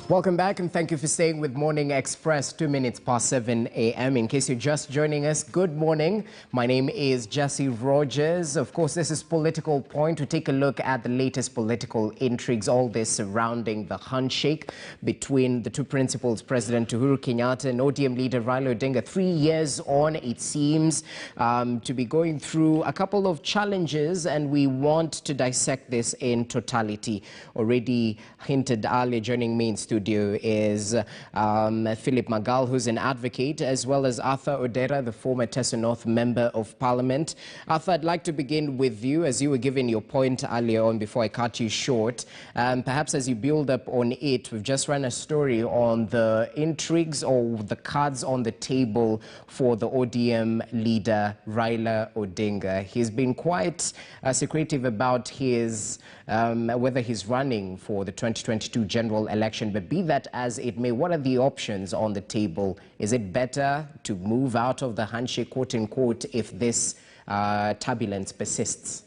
Welcome back and thank you for staying with Morning Express, 2 minutes past 7 a.m. In case you're just joining us, good morning. My name is Jesse Rogers. Of course, this is Political Point. To take a look at the latest political intrigues, all this surrounding the handshake between the two principals, President Uhuru Kenyatta and ODM leader Raila Odinga. 3 years on, it seems to be going through a couple of challenges, and we want to dissect this in totality. Already hinted earlier, joining me in studio is Philip Magal, who's an advocate, as well as Arthur Odera, the former Tessa North Member of Parliament. Arthur, I'd like to begin with you, as you were giving your point earlier on before I cut you short. Perhaps as you build up on it, we've just run a story on the intrigues or the cards on the table for the ODM leader, Raila Odinga. He's been quite secretive about his whether he's running for the 2022 general election. But be that as it may, what are the options on the table? Is it better to move out of the handshake, quote unquote, if this turbulence persists?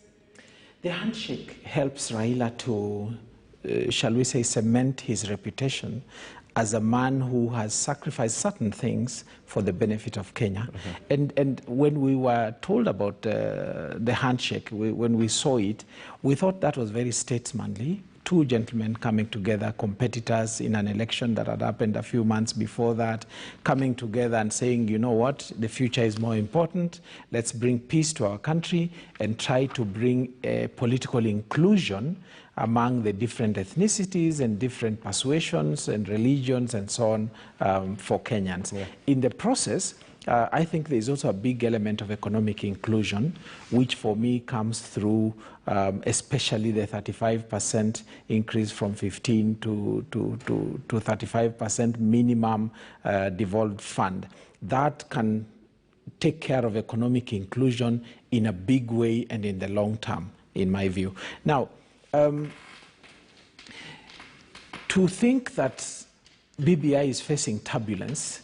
The handshake helps Raila to, shall we say, cement his reputation as a man who has sacrificed certain things for the benefit of Kenya. And when we were told about the handshake, when we saw it, we thought that was very statesmanly. Two gentlemen coming together, competitors in an election that had happened a few months before that, coming together and saying, you know what, the future is more important. Let's bring peace to our country and try to bring political inclusion among the different ethnicities and different persuasions and religions and so on for Kenyans. Yeah. In the process, I think there's also a big element of economic inclusion, which for me comes through especially the 35% increase from 15 to 35% minimum devolved fund. That can take care of economic inclusion in a big way and in the long term, in my view. Now, to think that BBI is facing turbulence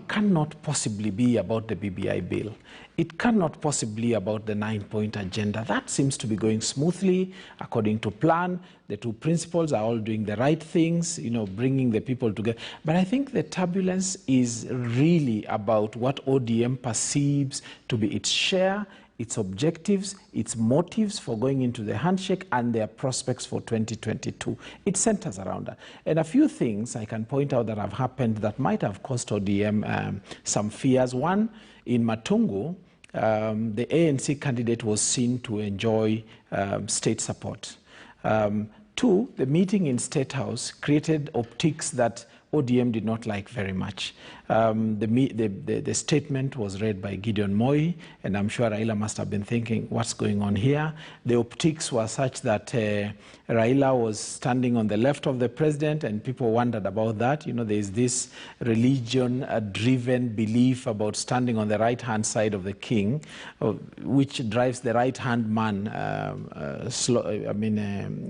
cannot possibly be about the BBI bill. It cannot possibly be about the 9-point agenda. That seems to be going smoothly, according to plan. The two principals are all doing the right things, you know, bringing the people together. But I think the turbulence is really about what ODM perceives to be its share, its objectives, its motives for going into the handshake, and their prospects for 2022. It centers around that. And a few things I can point out that have happened that might have caused ODM some fears. One, in Matungu, the ANC candidate was seen to enjoy state support. Two, the meeting in State House created optics that ODM did not like very much. The statement was read by Gideon Moi, and I'm sure Raila must have been thinking, what's going on here? The optics were such that Raila was standing on the left of the president, and people wondered about that. You know, there's this religion-driven belief about standing on the right-hand side of the king, which drives the right-hand man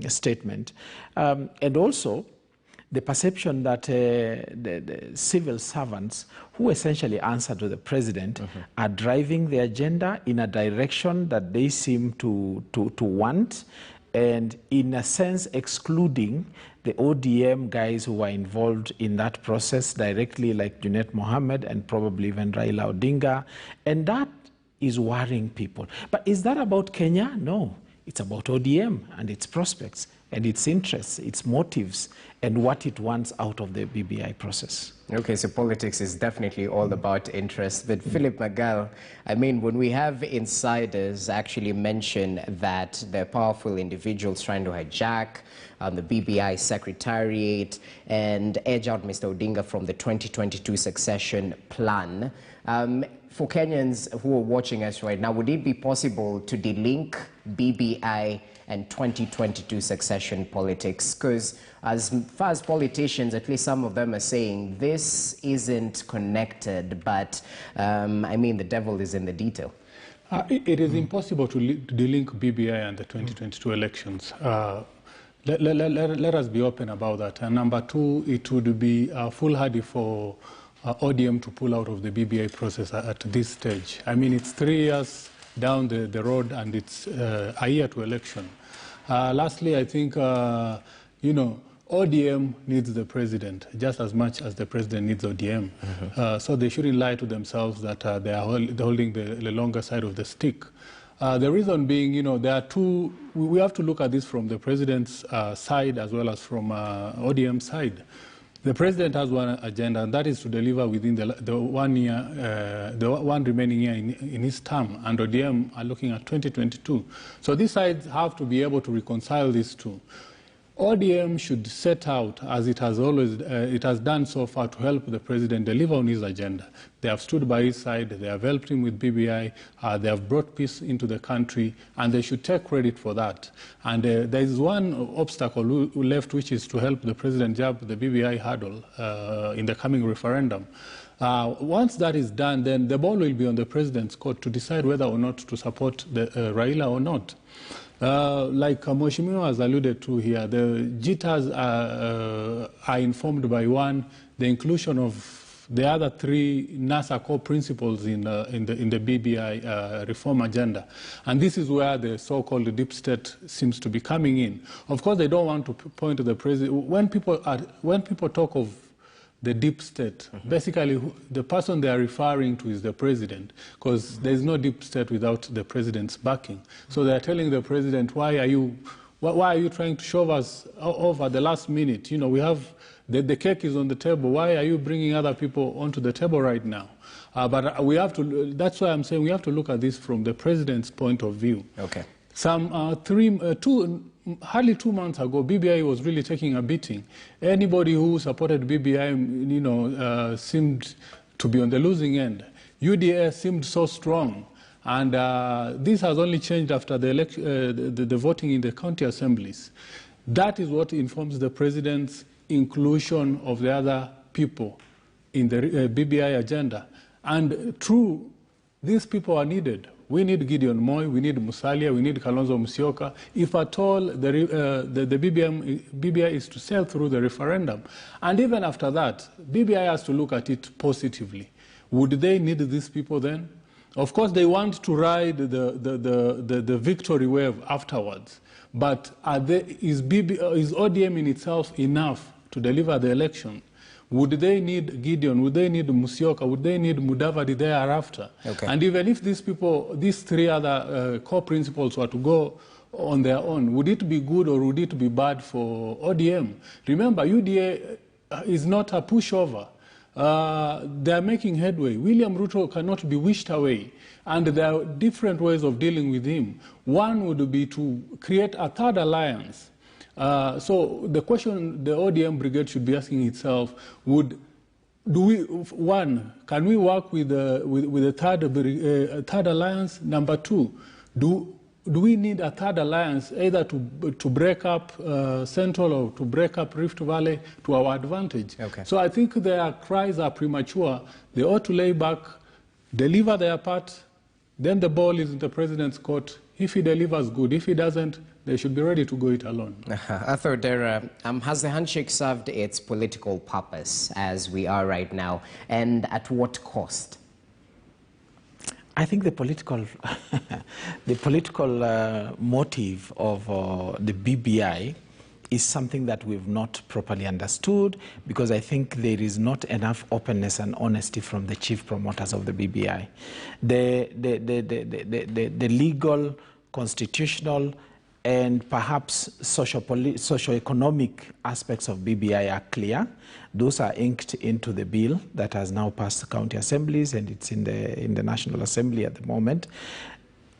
statement. And also, the perception that the civil servants who essentially answer to the president are driving the agenda in a direction that they seem to want, and in a sense excluding the ODM guys who were involved in that process directly, like Junet Mohammed and probably even Raila Odinga. And that is worrying people. But is that about Kenya? No. It's about ODM and its prospects and its interests, its motives, and what it wants out of the BBI process. Okay, so politics is definitely all about interest. But Philip Magal, I mean, when we have insiders actually mention that they're powerful individuals trying to hijack the BBI secretariat and edge out Mr. Odinga from the 2022 succession plan, for Kenyans who are watching us right now, would it be possible to delink BBI and 2022 succession politics? Because as far as politicians, at least some of them are saying this isn't connected, but I mean, the devil is in the detail. It is impossible to delink BBI and the 2022 elections. Let us be open about that. And number two, it would be foolhardy for ODM to pull out of the BBI process at this stage. I mean, it's 3 years down the road, and it's a year to election. Lastly, I think, you know, ODM needs the president just as much as the president needs ODM. So they shouldn't lie to themselves that they are holding the longer side of the stick. The reason being, there are two, we have to look at this from the president's side as well as from ODM side. The president has one agenda, and that is to deliver within the 1 year, the one remaining year in his term, and ODM are looking at 2022. So these sides have to be able to reconcile these two. ODM should set out, as it has always it has done so far, to help the president deliver on his agenda. They have stood by his side, they have helped him with BBI, they have brought peace into the country, and they should take credit for that. And there is one obstacle left, which is to help the president jump the BBI hurdle in the coming referendum. Once that is done, then the ball will be on the president's court to decide whether or not to support Raila or not. Like Mheshimiwa has alluded to here, the jitters are informed by one, the inclusion of the other three NASA core principles in the BBI reform agenda. And this is where the so-called deep state seems to be coming in. Of course, they don't want to point to the president. When people talk of the deep state, basically the person they are referring to is the president, because there is no deep state without the president's backing. So they are telling the president, why are you trying to shove us over the last minute? We have, the cake is on the table. Why are you bringing other people onto the table right now? But we have to, that's why I'm saying we have to look at this from the president's point of view. Okay. Hardly 2 months ago, BBI was really taking a beating. Anybody who supported BBI, seemed to be on the losing end. UDA seemed so strong, and this has only changed after the voting in the county assemblies. That is what informs the president's inclusion of the other people in the BBI agenda. And true, these people are needed. We need Gideon Moi, we need Musalia, we need Kalonzo Musyoka. If at all the BBI is to sail through the referendum. And even after that, BBI has to look at it positively. Would they need these people then? Of course, they want to ride the victory wave afterwards. But is ODM in itself enough to deliver the election? Would they need Gideon? Would they need Musyoka? Would they need Mudavadi thereafter? Okay. And even if these people, these three other core principles were to go on their own, would it be good or would it be bad for ODM? Remember, UDA is not a pushover. They are making headway. William Ruto cannot be wished away. And there are different ways of dealing with him. One would be to create a third alliance. So the question the ODM brigade should be asking itself, can we work with a third alliance? Number two, do we need a third alliance either to break up Central or to break up Rift Valley to our advantage? Okay. So I think their cries are premature. They ought to lay back, deliver their part, then the ball is in the president's court. If he delivers, good. If he doesn't, they should be ready to go it alone. Arthur Dera, has the handshake served its political purpose as we are right now, and at what cost? I think the political, motive of the BBI is something that we've not properly understood, because I think there is not enough openness and honesty from the chief promoters of the BBI. The legal, constitutional, and perhaps socio-economic aspects of BBI are clear. Those are inked into the bill that has now passed the county assemblies, and it's in the National Assembly at the moment.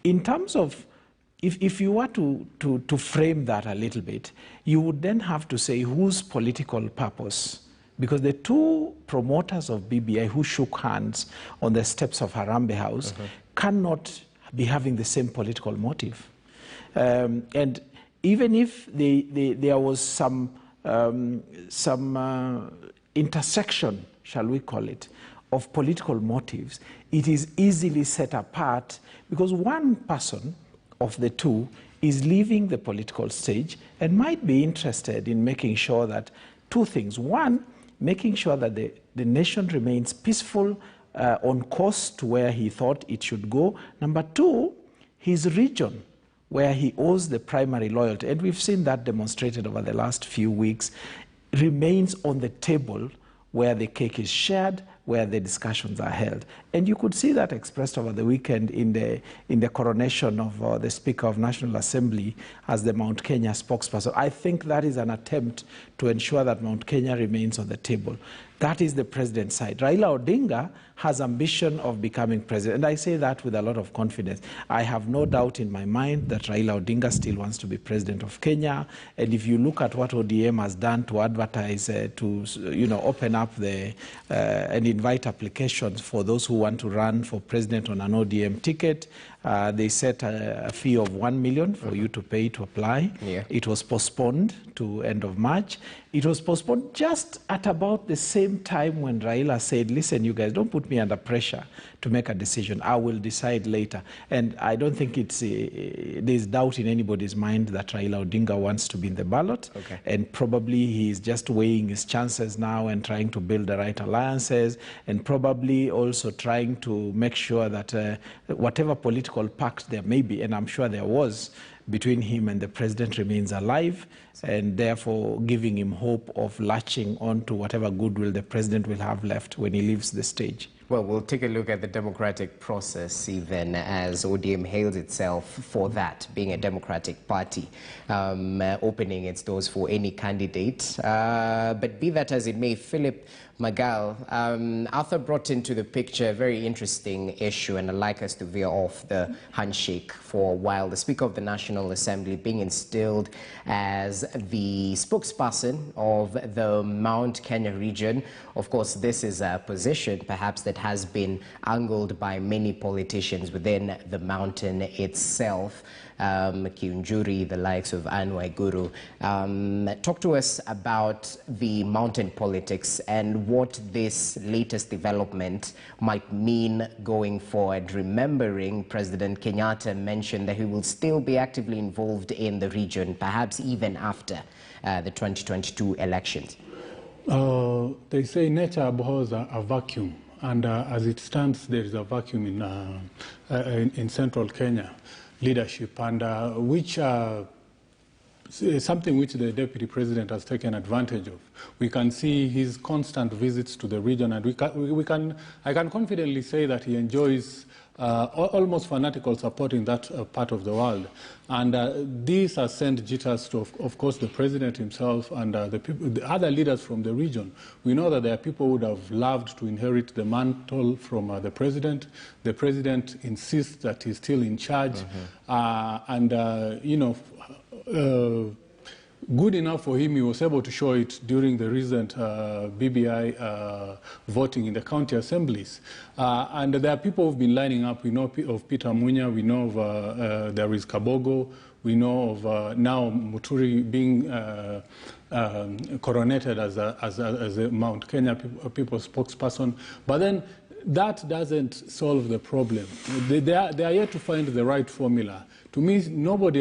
In terms of, if you were to frame that a little bit, you would then have to say whose political purpose, because the two promoters of BBI who shook hands on the steps of Harambee House cannot be having the same political motive. And even if there was some intersection, shall we call it, of political motives, it is easily set apart, because one person of the two is leaving the political stage and might be interested in making sure that two things. One, making sure that the nation remains peaceful, on course to where he thought it should go. Number two, his region where he owes the primary loyalty, and we've seen that demonstrated over the last few weeks, remains on the table where the cake is shared, where the discussions are held. And you could see that expressed over the weekend in the coronation of the Speaker of National Assembly as the Mount Kenya spokesperson. I think that is an attempt to ensure that Mount Kenya remains on the table. That is the president's side. Raila Odinga has ambition of becoming president, and I say that with a lot of confidence. I have no doubt in my mind that Raila Odinga still wants to be president of Kenya, and if you look at what ODM has done to advertise, to open up and invite applications for those who want to run for president on an ODM ticket, they set a fee of 1 million for you to pay to apply. Yeah. It was postponed to end of March. It was postponed just at about the same time when Raila said, listen, you guys, don't put me under pressure to make a decision. I will decide later. And I don't think there's doubt in anybody's mind that Raila Odinga wants to be in the ballot. Okay. And probably he's just weighing his chances now and trying to build the right alliances, and probably also trying to make sure that whatever political pact there may be, and I'm sure there was, between him and the president remains alive, and therefore giving him hope of latching on to whatever goodwill the president will have left when he leaves the stage. Well, we'll take a look at the democratic process, even as ODM hails itself for that, being a democratic party, opening its doors for any candidate. But be that as it may, Philip Magal, Arthur brought into the picture a very interesting issue, and I'd like us to veer off the handshake for a while. The Speaker of the National Assembly being instilled as the spokesperson of the Mount Kenya region. Of course, this is a position perhaps that has been angled by many politicians within the mountain itself. Kiunjuri, the likes of Anne Waiguru. Talk to us about the mountain politics and what this latest development might mean going forward, remembering President Kenyatta mentioned that he will still be actively involved in the region, perhaps even after the 2022 elections. They say nature abhors a vacuum, and as it stands, there is a vacuum in central Kenya leadership, and which something which the deputy president has taken advantage of. We can see his constant visits to the region, and I can confidently say that he enjoys almost fanatical support in that part of the world. And this has sent jitters to, of course, the president himself and the other leaders from the region. We know that there are people who would have loved to inherit the mantle from the president. The president insists that he's still in charge. Good enough for him, he was able to show it during the recent BBI voting in the county assemblies. And there are people who've been lining up. We know of Peter Munya, we know of there is Kabogo, we know of now Muturi being coronated as a Mount Kenya people spokesperson. But then that doesn't solve the problem. They are yet to find the right formula. To me, nobody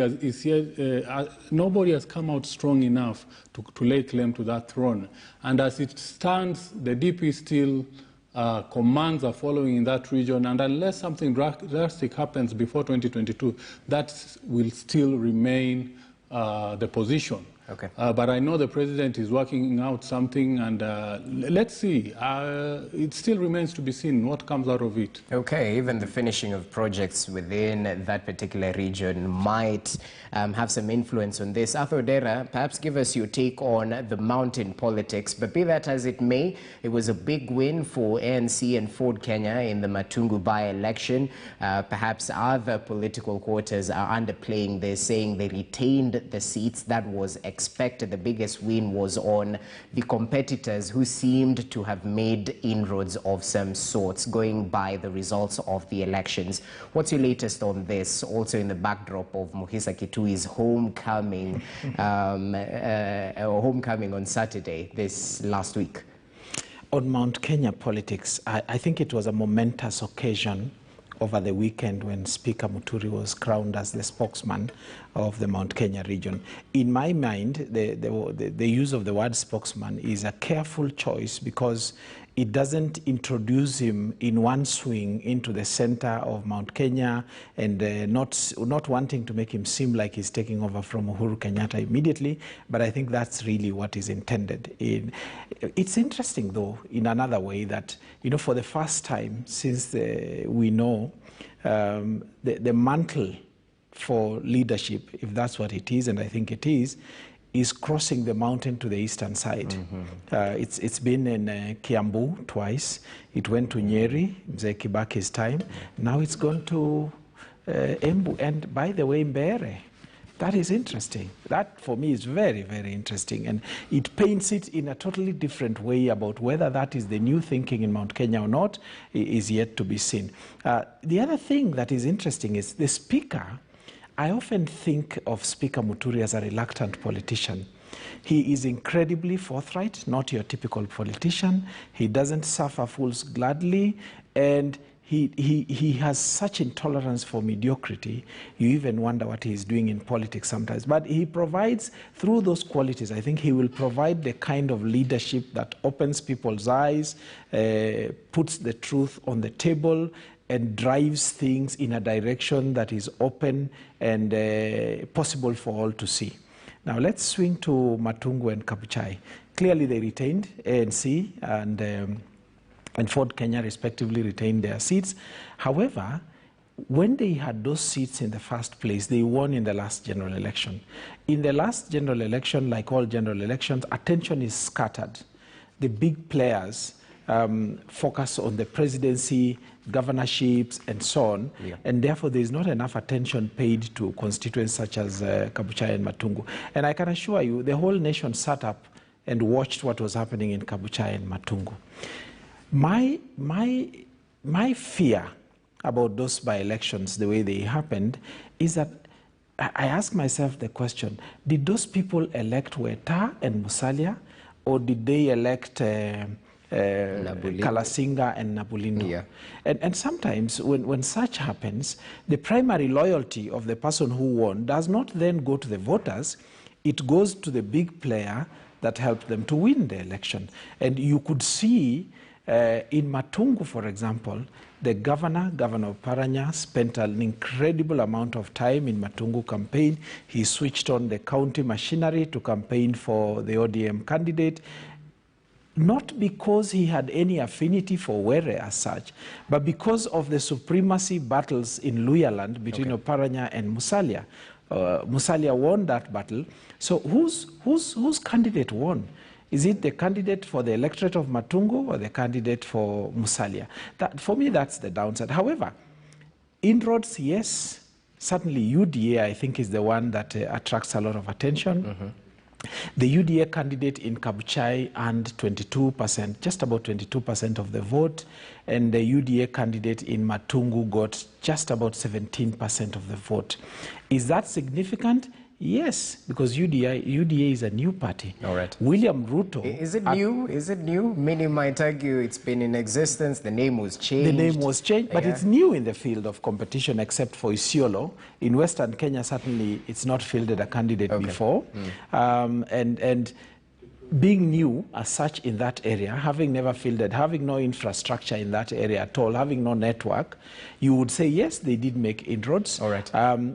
has come out strong enough to lay claim to that throne. And as it stands, the DP still commands are following in that region, and unless something drastic happens before 2022, that will still remain the position. Okay. But I know the president is working out something, and let's see. It still remains to be seen what comes out of it. Okay, even the finishing of projects within that particular region might have some influence on this. Arthur Dera, perhaps give us your take on the mountain politics. But be that as it may, it was a big win for ANC and Ford Kenya in the Matungu by-election. Perhaps other political quarters are underplaying this, saying they retained the seats. That was expected. The biggest win was on the competitors who seemed to have made inroads of some sorts, going by the results of the elections. What's your latest on this, also in the backdrop of Muhisa Kitui's homecoming, homecoming on Saturday, this last week? On Mount Kenya politics, I think it was a momentous occasion over the weekend when Speaker Muturi was crowned as the spokesman of the Mount Kenya region. In my mind, the use of the word spokesman is a careful choice, because it doesn't introduce him in one swing into the center of Mount Kenya and not wanting to make him seem like he's taking over from Uhuru Kenyatta immediately, but I think that's really what is intended. It's interesting, though, in another way that, for the first time since we know the mantle for leadership, if that's what it is, and I think it is crossing the mountain to the eastern side. It's been in Kiambu twice. It went to Nyeri, Mzee Kibaki's time. Now it's gone to Embu, and by the way, Mbeere. That is interesting. That, for me, is very, very interesting. And it paints it in a totally different way about whether that is the new thinking in Mount Kenya or not is yet to be seen. The other thing that is interesting is the speaker. I often think of Speaker Muturi as a reluctant politician. He is incredibly forthright, not your typical politician. He doesn't suffer fools gladly, and he has such intolerance for mediocrity. You even wonder what he's doing in politics sometimes. But he provides, through those qualities, I think he will provide the kind of leadership that opens people's eyes, puts the truth on the table, and drives things in a direction that is open and possible for all to see. Now let's swing to Matungu and Kabuchai. Clearly they retained ANC and Ford Kenya respectively retained their seats. However, when they had those seats in the first place, they won in the last general election. In the last general election, like all general elections, attention is scattered. The big players focus on the presidency, governorships, and so on, and therefore there is not enough attention paid to constituents such as Kabuchai and Matungu. And I can assure you, the whole nation sat up and watched what was happening in Kabuchai and Matungu. My fear about those by-elections, the way they happened, is that I ask myself the question, did those people elect Weta and Musalia, or did they elect Kalasinga and Nabulindo? Yeah. And sometimes when such happens, the primary loyalty of the person who won does not then go to the voters, it goes to the big player that helped them to win the election. And you could see in Matungu, for example, the Governor of Paranya, spent an incredible amount of time in Matungu campaign. He switched on the county machinery to campaign for the ODM candidate, not because he had any affinity for Were as such, but because of the supremacy battles in Luhyaland between Oparanya and Musalia. Musalia won that battle. So whose candidate won? Is it the candidate for the electorate of Matungu or the candidate for Musalia? For me, that's the downside. However, inroads, yes. Certainly UDA, I think, is the one that attracts a lot of attention. The UDA candidate in Kabuchai earned 22%, just about 22% of the vote, and the UDA candidate in Matungu got just about 17% of the vote. Is that significant? Yes, because UDA is a new party. All right. William Ruto... Is it new? Is it new? Many might argue it's been in existence. The name was changed. The name was changed, but it's new in the field of competition except for Isiolo. In Western Kenya, certainly, it's not fielded a candidate before. And being new as such in that area, having never fielded, having no infrastructure in that area at all, having no network, you would say, yes, they did make inroads. All right.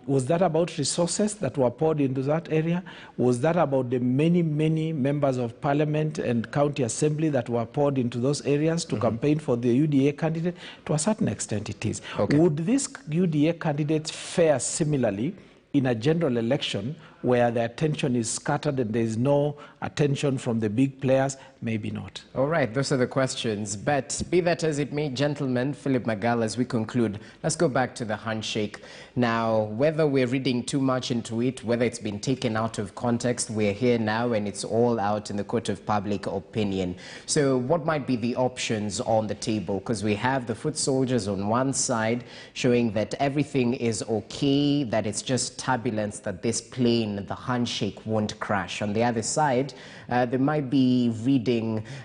Was that about resources that were poured into that area? Was that about the many, many members of parliament and county assembly that were poured into those areas to campaign for the UDA candidate? To a certain extent, it is. Would this UDA candidate fare similarly in a general election where the attention is scattered and there is no attention from the big players? Maybe not. All right, those are the questions. But be that as it may, gentlemen, Philip Magal, as we conclude, let's go back to the handshake. Now, whether we're reading too much into it, whether it's been taken out of context, we're here now and it's all out in the court of public opinion. So what might be the options on the table? Because we have the foot soldiers on one side showing that everything is okay, that it's just turbulence, that this plane, the handshake, won't crash. On the other side, there might be reading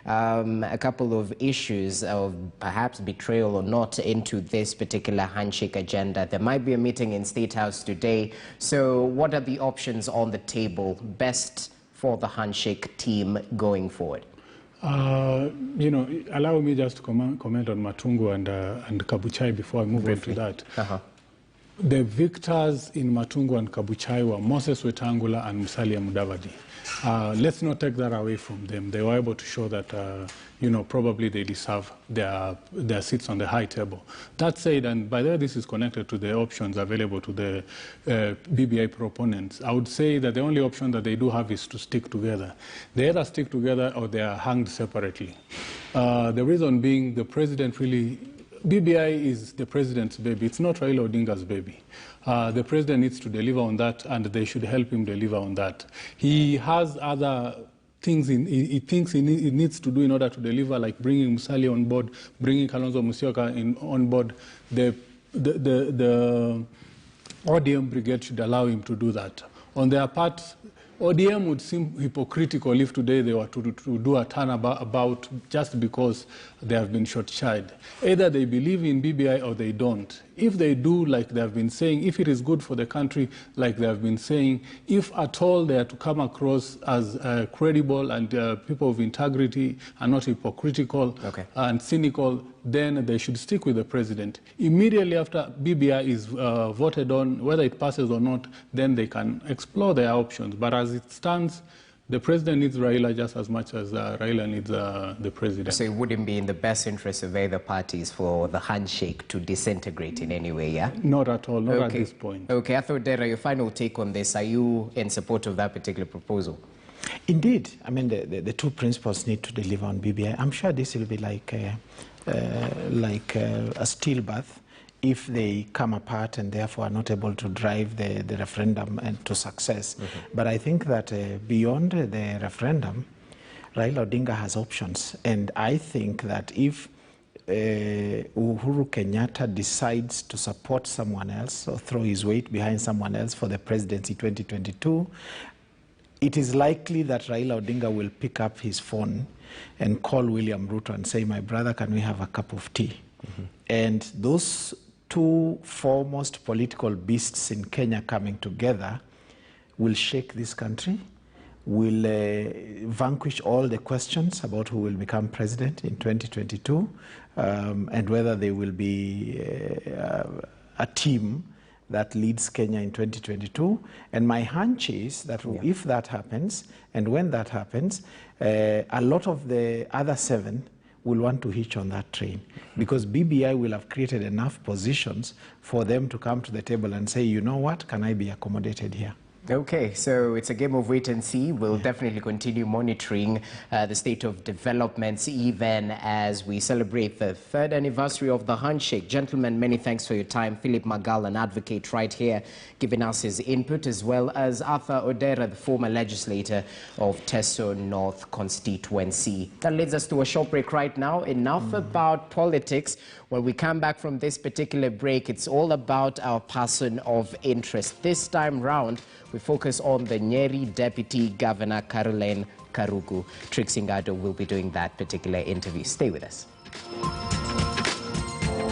a couple of issues of perhaps betrayal or not into this particular handshake agenda. There might be a meeting in State House today. So what are the options on the table best for the handshake team going forward? You know, allow me just to comment on Matungu and Kabuchai before I move on to that. The victors in Matungu and Kabuchai were Moses Wetangula and Musalia Mudavadi. Let's not take that away from them. They were able to show that, you know, probably they deserve their seats on the high table. That said, and by the way, this is connected to the options available to the BBI proponents. I would say that the only option that they do have is to stick together. They either stick together or they are hanged separately. The reason being the president really, BBI is the president's baby. It's not Raila Odinga's baby. The president needs to deliver on that, and they should help him deliver on that. He has other things he thinks he needs to do in order to deliver, like bringing Musalia on board, bringing Kalonzo Musyoka on board. The ODM brigade should allow him to do that. On their part, ODM would seem hypocritical if today they were to do a turnabout just because they have been short-chid. Either they believe in BBI or they don't. If they do, like they have been saying, if it is good for the country, like they have been saying, if at all they are to come across as credible and people of integrity and not hypocritical and cynical, then they should stick with the president. Immediately after BBI is voted on, whether it passes or not, then they can explore their options. But as it stands, the president needs Raila just as much as Raila needs the president. So it wouldn't be in the best interest of either parties for the handshake to disintegrate in any way, yeah? Not at all, not at this point. Okay, Authoritative, your final take on this. Are you in support of that particular proposal? Indeed. I mean, the two principals need to deliver on BBI. I'm sure this will be like a stillbirth if they come apart and therefore are not able to drive the referendum to success. But I think that beyond the referendum, Raila Odinga has options. And I think that if Uhuru Kenyatta decides to support someone else or throw his weight behind someone else for the presidency 2022, it is likely that Raila Odinga will pick up his phone and call William Ruto and say, my brother, can we have a cup of tea? And those two foremost political beasts in Kenya coming together will shake this country, will vanquish all the questions about who will become president in 2022, and whether they will be a team that leads Kenya in 2022. And my hunch is that if that happens, and when that happens, a lot of the other seven will want to hitch on that train, because BBI will have created enough positions for them to come to the table and say, you know what, can I be accommodated here? Okay, so it's a game of wait and see. We'll definitely continue monitoring the state of developments even as we celebrate the 3rd anniversary of the handshake. Gentlemen, many thanks for your time. Philip Magal, an advocate right here, giving us his input, as well as Arthur Odera, the former legislator of Teso North constituency. That leads us to a short break right now. Enough about politics. When we come back from this particular break, it's all about our person of interest. This time round, we focus on the Nyeri Deputy Governor, Caroline Karugu. Trixie Ngado will be doing that particular interview. Stay with us.